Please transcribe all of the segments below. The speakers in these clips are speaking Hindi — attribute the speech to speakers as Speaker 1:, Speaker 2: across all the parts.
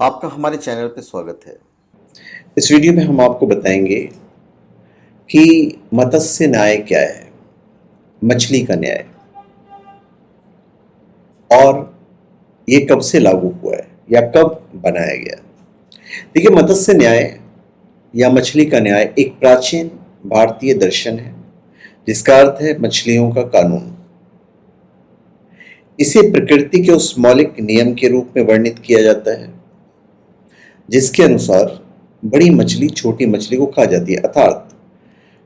Speaker 1: आपका हमारे चैनल पे स्वागत है।
Speaker 2: इस वीडियो में हम आपको बताएंगे कि मत्स्य न्याय क्या है, मछली का न्याय, और ये कब से लागू हुआ है या कब बनाया गया। देखिए, मत्स्य न्याय या मछली का न्याय एक प्राचीन भारतीय दर्शन है जिसका अर्थ है मछलियों का कानून। इसे प्रकृति के उस मौलिक नियम के रूप में वर्णित किया जाता है जिसके अनुसार बड़ी मछली छोटी मछली को खा जाती है, अर्थात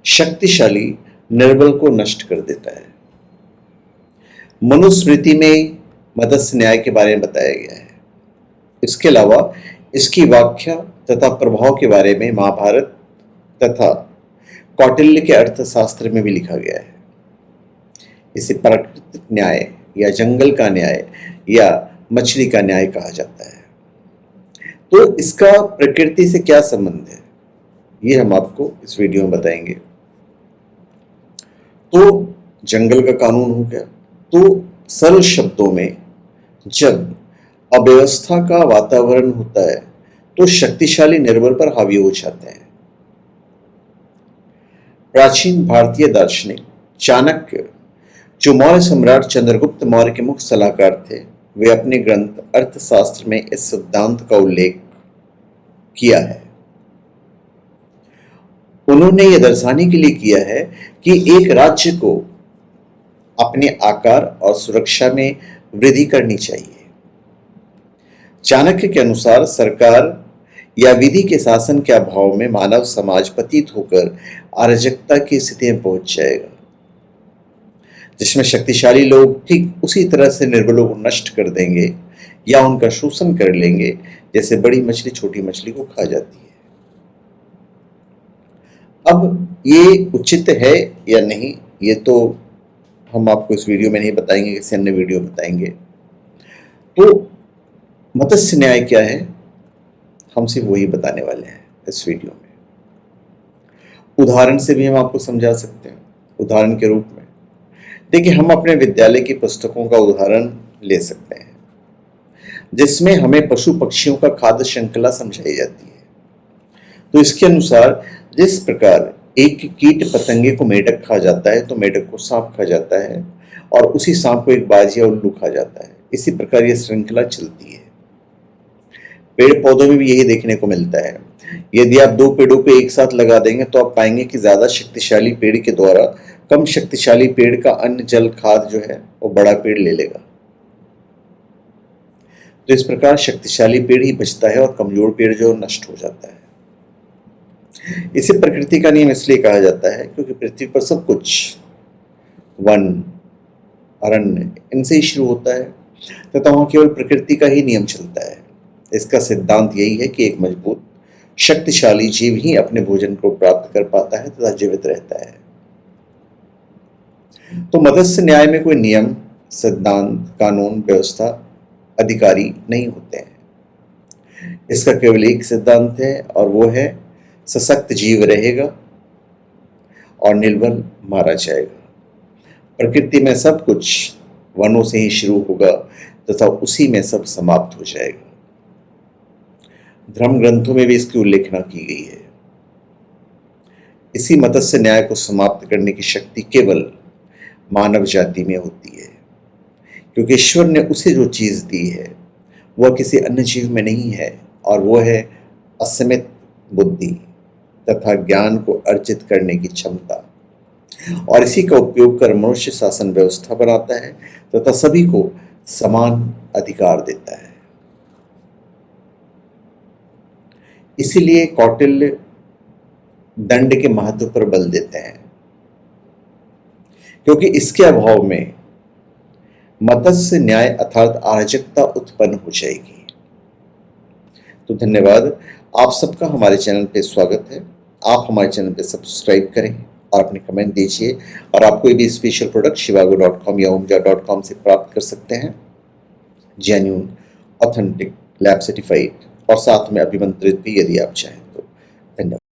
Speaker 2: शक्तिशाली निर्बल को नष्ट कर देता है। मनुस्मृति में मत्स्य न्याय के बारे में बताया गया है। इसके अलावा इसकी व्याख्या तथा प्रभाव के बारे में महाभारत तथा कौटिल्य के अर्थशास्त्र में भी लिखा गया है। इसे प्राकृतिक न्याय या जंगल का न्याय या मछली का न्याय कहा जाता है। तो इसका प्रकृति से क्या संबंध है, ये हम आपको इस वीडियो में बताएंगे। तो जंगल का कानून हो गया। तो सरल शब्दों में, जब अव्यवस्था का वातावरण होता है तो शक्तिशाली निर्बल पर हावी हो जाते हैं। प्राचीन भारतीय दार्शनिक चाणक्य, जो मौर्य सम्राट चंद्रगुप्त मौर्य के मुख्य सलाहकार थे, वे अपने ग्रंथ अर्थशास्त्र में इस सिद्धांत का उल्लेख किया है। उन्होंने यह दर्शाने के लिए किया है कि एक राज्य को अपने आकार और सुरक्षा में वृद्धि करनी चाहिए। चाणक्य के अनुसार सरकार या विधि के शासन के अभाव में मानव समाज पतित होकर अराजकता की स्थिति में पहुंच जाएगा, जिसमें शक्तिशाली लोग ठीक उसी तरह से निर्बलों को नष्ट कर देंगे या उनका शोषण कर लेंगे जैसे बड़ी मछली छोटी मछली को खा जाती है। अब ये उचित है या नहीं, ये तो हम आपको इस वीडियो में नहीं बताएंगे, किसी अन्य वीडियो में बताएंगे। तो मत्स्य न्याय क्या है, हम सिर्फ वही बताने वाले हैं इस वीडियो में। उदाहरण से भी हम आपको समझा सकते हैं। उदाहरण के रूप में देखिए, हम अपने विद्यालय की पुस्तकों का उदाहरण ले सकते हैं जिसमें हमें पशु पक्षियों का खाद्य श्रृंखला समझाई जाती है। तो इसके अनुसार जिस प्रकार एक कीट पतंगे को मेढक खा जाता है तो मेढक को सांप खा जाता है, और उसी सांप को एक बाज या उल्लू खा जाता है। इसी प्रकार यह श्रृंखला चलती है। पेड़ पौधों में भी यही देखने को मिलता है। यदि आप दो पेड़ों को एक साथ लगा देंगे तो आप पाएंगे कि ज्यादा शक्तिशाली पेड़ के द्वारा कम शक्तिशाली पेड़ का अन्न जल खाद जो है वो बड़ा पेड़ ले लेगा। तो इस प्रकार शक्तिशाली पेड़ ही बचता है और कमजोर पेड़ जो नष्ट हो जाता है। इसे प्रकृति का नियम इसलिए कहा जाता है क्योंकि पृथ्वी पर सब कुछ वन, अरण्य, इनसे ही शुरू होता है तथा वहां केवल प्रकृति का ही नियम चलता है। इसका सिद्धांत यही है कि एक मजबूत शक्तिशाली जीव ही अपने भोजन को प्राप्त कर पाता है तथा जीवित रहता है। तो मत्स्य न्याय में कोई नियम, सिद्धांत, कानून, व्यवस्था, अधिकारी नहीं होते हैं। इसका केवल एक सिद्धांत है और वो है सशक्त जीव रहेगा और निर्बल मारा जाएगा। प्रकृति में सब कुछ वनों से ही शुरू होगा तथा उसी में सब समाप्त हो जाएगा। धर्म ग्रंथों में भी इसकी उल्लेखना की गई है। इसी मत्स्य न्याय को समाप्त करने की शक्ति केवल मानव जाति में होती है, क्योंकि ईश्वर ने उसे जो चीज दी है वह किसी अन्य जीव में नहीं है, और वह है असीमित बुद्धि तथा ज्ञान को अर्जित करने की क्षमता। और इसी का उपयोग कर मनुष्य शासन व्यवस्था बनाता है तथा सभी को समान अधिकार देता है। इसीलिए कौटिल्य दंड के महत्व पर बल देते हैं, क्योंकि इसके अभाव में मत्स्य न्याय अर्थात अराजकता उत्पन्न हो जाएगी। तो धन्यवाद, आप सबका हमारे चैनल पे स्वागत है। आप हमारे चैनल पे सब्सक्राइब करें और अपने कमेंट दीजिए, और आप कोई भी स्पेशल प्रोडक्ट shivago.com या umja.com से प्राप्त कर सकते हैं। जेन्युइन, ऑथेंटिक, लैब सर्टिफाइड और साथ में अभिमंत्रित भी, यदि आप चाहें।